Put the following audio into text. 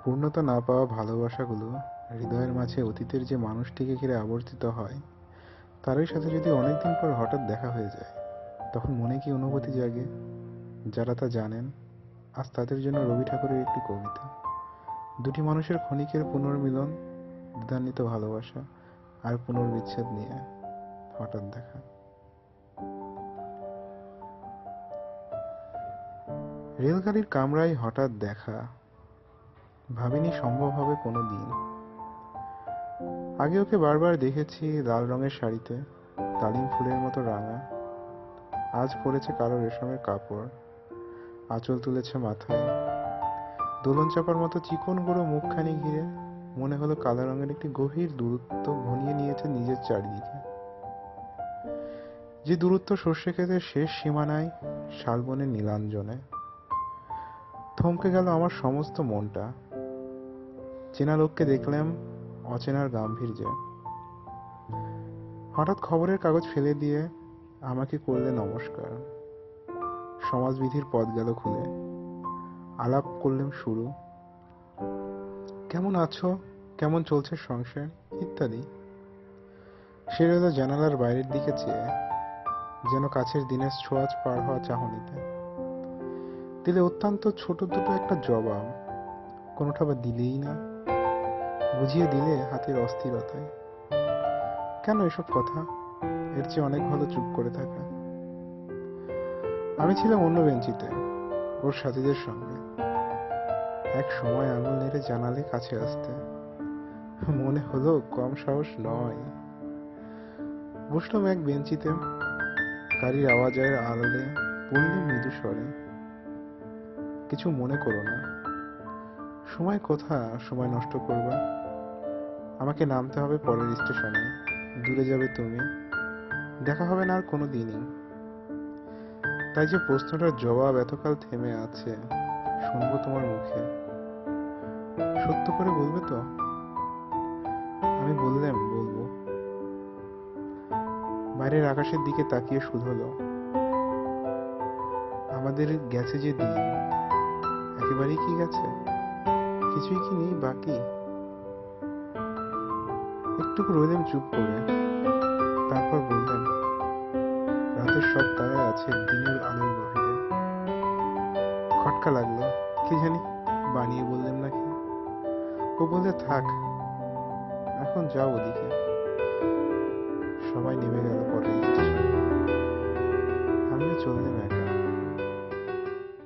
পূর্ণতা না পাওয়া ভালোবাসাগুলো হৃদয়ের মাঝে অতীতের যে মানুষটিকে ঘিরে আবর্তিত হয়, তারই সাথে যদি অনেকদিন পর হঠাৎ দেখা হয়ে যায়, তখন মনে কি অনুভূতি জাগে? যারা তা জানেন, আজ তাদের জন্য রবি ঠাকুরের একটি কবিতা। দুটি মানুষের ক্ষণিকের পুনর্মিলন, দ্বিধান্বিত ভালোবাসা আর পুনর্বিচ্ছেদ নিয়ে হঠাৎ দেখা। রেলগাড়ির কামরায় হঠাৎ দেখা, ভাবিনি সম্ভব হবে কোনো দিন। আগে ওকে বারবার দেখেছি লাল রঙের শাড়িতে, তালিম ফুলের মতো রাঙা। আজ পরেছে কালো রেশমের কাপড়, আঁচল তুলেছে মাথায়। দোলন চাপার মতো চিকন গুঁড়ো মুখখানি ঘিরে মনে হলো কালো রঙের একটি গভীর দূরত্ব ঘনিয়ে নিয়েছে নিজের চারিদিকে। যে দূরত্ব সর্ষে ক্ষেতের শেষ সীমানায়, শালবনের নীলাঞ্জনে। থমকে গেল আমার সমস্ত মনটা। চেনা লোককে দেখলাম অচেনার গাম্ভীর্যে। হঠাৎ খবরের কাগজ ফেলে দিয়ে আমাকে করলে নমস্কার। সমাজবিধির পথ গেল খুলে, আলাপ করলাম শুরু। কেমন আছো, কেমন চলছে সংসার, ইত্যাদি। সে রইল জানালার বাইরের দিকে চেয়ে, যেন কাছের দিনের ছোঁয়াচ পার হওয়া চাহনিতে। দিলে অত্যন্ত ছোট দুটো একটা জবাব, কোনোটা বা দিলেই না, বুঝিয়ে দিলে হাতের অস্থিরতায়। কেন এসব কথা? এর চেয়ে অনেক ভালো চুপ করে থাকা। আমি ছিলাম অন্য বেঞ্চিতে, ওর সাথীদের সঙ্গে। এক সময় আঙুল নেড়ে জানালে কাছে আসতে, মনে হলো কম সাহস নয়। বসলাম এক বেঞ্চিতে, গাড়ির আওয়াজের আড়ালে বললে মৃদু স্বরে, কিছু মনে করো না। সময় কোথা সময় নষ্ট করবা? আমাকে নামতে হবে পরের স্টেশনে, দূরে যাবে তুমি, দেখা হবে না আর কোনো দিনই। তাই যে প্রশ্নটার জবাব এতকাল থেমে আছে, শুনবো তোমার মুখে। সত্য করে বলবে তো? আমি বললাম বলবো। বাইরের আকাশের দিকে তাকিয়ে শুধোলো, আমাদের গেছে যে দিন, একেবারেই কি গেছে? কিছুই কি নেই বাকি? একটুকু রইলাম চুপ করে, তারপর বললেন, রাতের সব তারাই আছে দিনের আলোর গভীরে। খটকা লাগলো, কি জানি বানিয়ে বললেন নাকি। ও বললে থাক, এখন যাও ওদিকে। সবাই নেমে গেল পরের স্টেশনে, আমিও চললাম এক